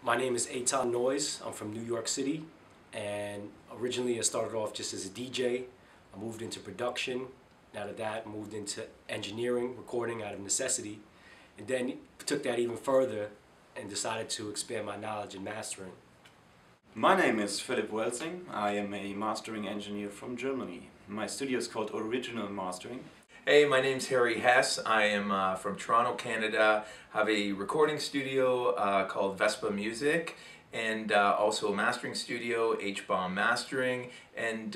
My name is Eitan Noyes. I'm from New York City, and originally I started off just as a DJ. I moved into production. Out of that, I moved into engineering, recording out of necessity, and then took that even further and decided to expand my knowledge in mastering. My name is Philip Welsing. I am a mastering engineer from Germany. My studio is called Original Mastering. Hey, my name's Harry Hess. I am from Toronto, Canada. Have a recording studio called Vespa Music, and also a mastering studio, H-Bomb Mastering, and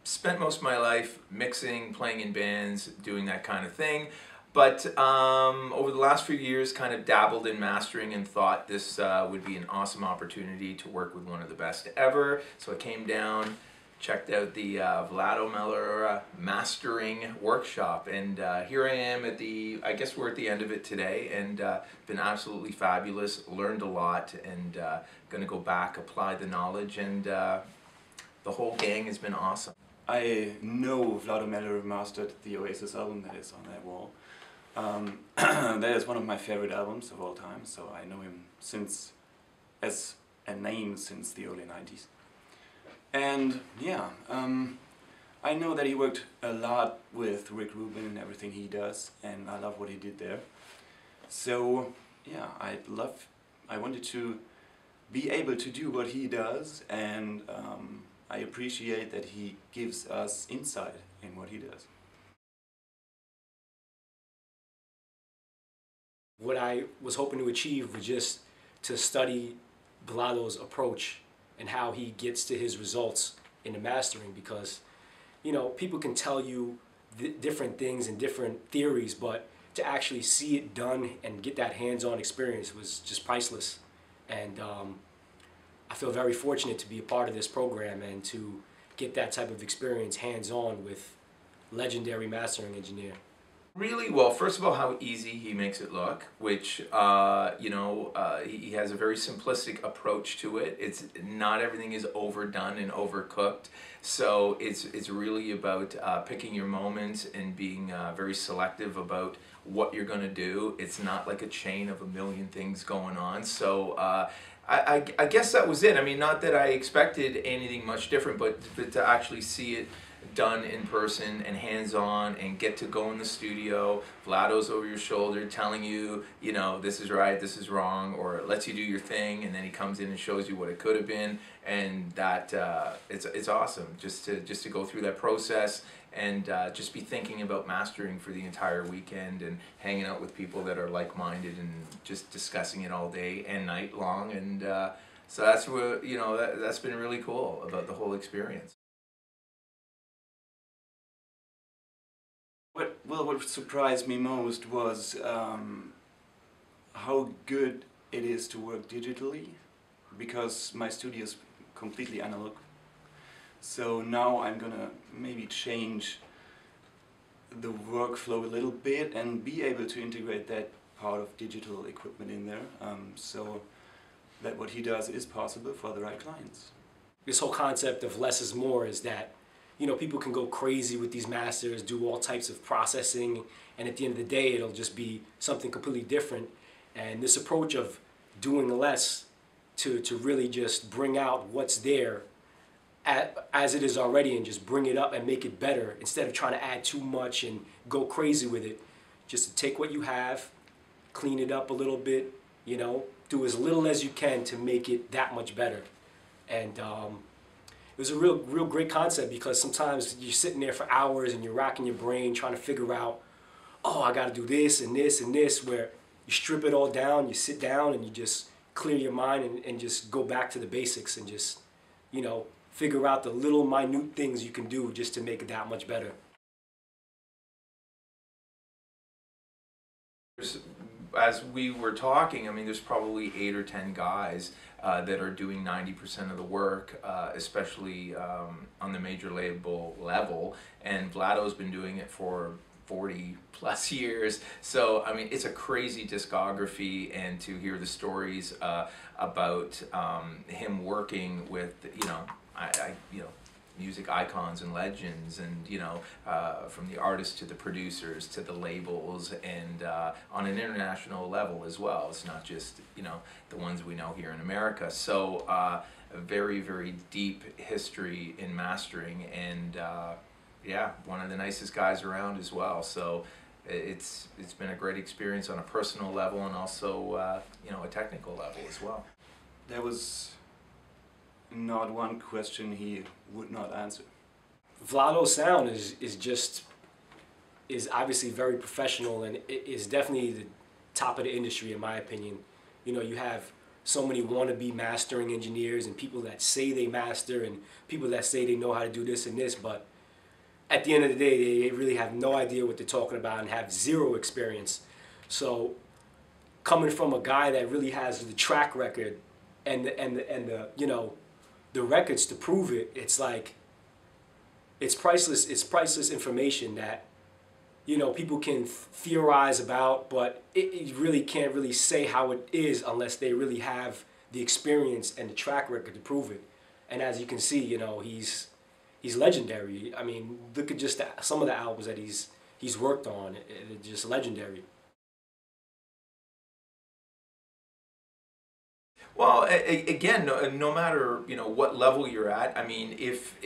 spent most of my life mixing, playing in bands, doing that kind of thing. But over the last few years, kind of dabbled in mastering and thought this would be an awesome opportunity to work with one of the best ever. So I came down, checked out the Vlado Meller mastering workshop, and here I am at I guess we're at the end of it today, and been absolutely fabulous, learned a lot, and gonna go back, apply the knowledge, and the whole gang has been awesome. I know Vlado Meller mastered the Oasis album that is on that wall. That is one of my favorite albums of all time, so I know him as a name since the early 90s. And yeah, I know that he worked a lot with Rick Rubin and everything he does, and I love what he did there. So yeah, I wanted to be able to do what he does, and I appreciate that he gives us insight in what he does. What I was hoping to achieve was just to study Vlado's approach and how he gets to his results in the mastering, because you know, people can tell you different things and different theories, but to actually see it done and get that hands-on experience was just priceless. And I feel very fortunate to be a part of this program and to get that type of experience hands-on with legendary mastering engineer. Really, well, first of all, how easy he makes it look, which, you know, he has a very simplistic approach to it. It's not everything is overdone and overcooked, so it's really about picking your moments and being very selective about what you're going to do. It's not like a chain of a million things going on, so I guess that was it. I mean, not that I expected anything much different, but to actually see it done in person and hands-on and get to go in the studio. Vlado's over your shoulder telling you, you know, this is right, this is wrong, or lets you do your thing, and then he comes in and shows you what it could have been, and that it's awesome just to go through that process and just be thinking about mastering for the entire weekend and hanging out with people that are like-minded and just discussing it all day and night long, and so that's what, you know, that's been really cool about the whole experience. What surprised me most was how good it is to work digitally, because my studio is completely analog. So now I'm gonna maybe change the workflow a little bit and be able to integrate that part of digital equipment in there, so that what he does is possible for the right clients. This whole concept of less is more is that, you know, people can go crazy with these masters, do all types of processing, and at the end of the day, it'll just be something completely different. And this approach of doing less to really just bring out what's there as it is already and just bring it up and make it better, instead of trying to add too much and go crazy with it. Just to take what you have, clean it up a little bit, you know, do as little as you can to make it that much better. And it was a real great concept, because sometimes you're sitting there for hours and you're racking your brain trying to figure out, oh, I got to do this and this and this, where you strip it all down, you sit down and you just clear your mind and just go back to the basics and just, you know, figure out the little minute things you can do just to make it that much better. As we were talking, I mean, there's probably 8 or 10 guys that are doing 90% of the work, especially on the major label level, and Vlado's been doing it for 40 plus years. So I mean, it's a crazy discography, and to hear the stories about him working with, you know, music icons and legends, and from the artists to the producers to the labels, and on an international level as well. It's not just the ones we know here in America. So a very, very deep history in mastering, and yeah, one of the nicest guys around as well. So it's been a great experience on a personal level, and also a technical level as well. There was not one question he would not answer. Vlado's sound is obviously very professional, and it is definitely the top of the industry in my opinion. You have so many wannabe mastering engineers and people that say they master and people that say they know how to do this and this, but at the end of the day, they really have no idea what they're talking about and have zero experience. So coming from a guy that really has the track record and the records to prove it, it's like, it's priceless information that people can theorize about, but it really can't really say how it is unless they really have the experience and the track record to prove it. And as you can see, he's legendary. I mean, look at just some of the albums that he's worked on. It's just legendary. Well, again, no matter what level you're at. I mean, if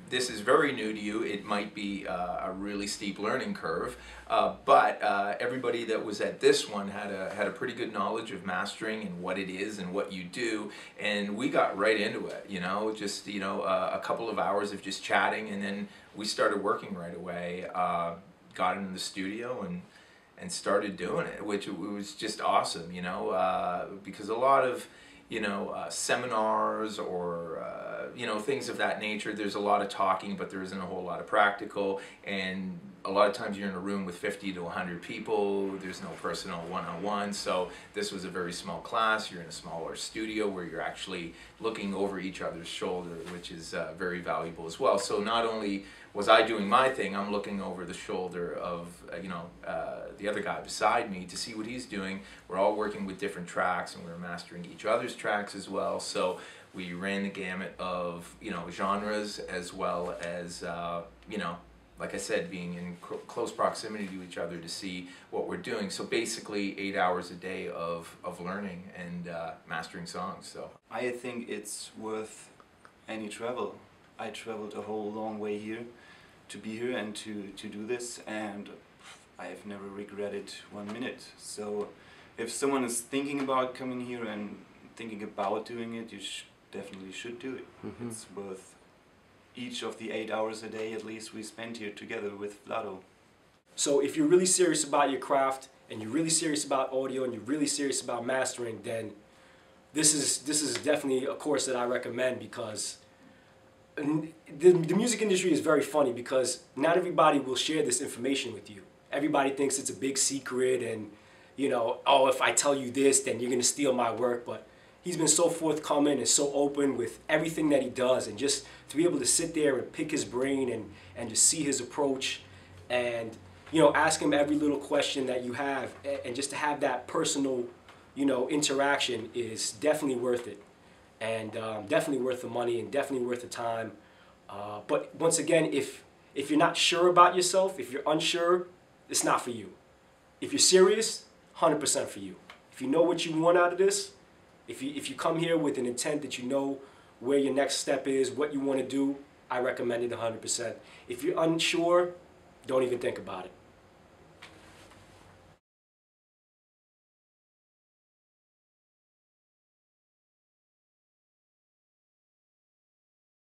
this is very new to you, it might be a really steep learning curve. But everybody that was at this one had a pretty good knowledge of mastering and what it is and what you do, and we got right into it. Just a couple of hours of just chatting, and then we started working right away. Got into the studio and started doing it, which was just awesome. Because a lot of seminars or things of that nature, there's a lot of talking, but there isn't a whole lot of practical, and a lot of times you're in a room with 50 to 100 people, there's no personal one-on-one. So this was a very small class. You're in a smaller studio where you're actually looking over each other's shoulder, which is very valuable as well. So not only was I doing my thing, I'm looking over the shoulder of the other guy beside me to see what he's doing. We're all working with different tracks, and we're mastering each other's tracks as well. So we ran the gamut of genres, as well as like I said, being in close proximity to each other to see what we're doing. So basically 8 hours a day of learning and mastering songs. So I think it's worth any travel. I traveled a whole long way here to be here and to do this, and I've never regretted 1 minute. So if someone is thinking about coming here and thinking about doing it, you definitely should do it. Mm-hmm. It's worth each of the 8 hours a day at least we spent here together with Vlado. So if you're really serious about your craft, and you're really serious about audio, and you're really serious about mastering, then this is definitely a course that I recommend, because the music industry is very funny, because not everybody will share this information with you. Everybody thinks it's a big secret, and oh, if I tell you this, then you're gonna steal my work. But he's been so forthcoming and so open with everything that he does, and just to be able to sit there and pick his brain and just see his approach, and ask him every little question that you have, and just to have that personal interaction is definitely worth it, and definitely worth the money, and definitely worth the time. But once again, if you're not sure about yourself, if you're unsure, it's not for you. If you're serious, 100% for you. If you know what you want out of this, if you come here with an intent that you know where your next step is, what you want to do, I recommend it 100%. If you're unsure, don't even think about it.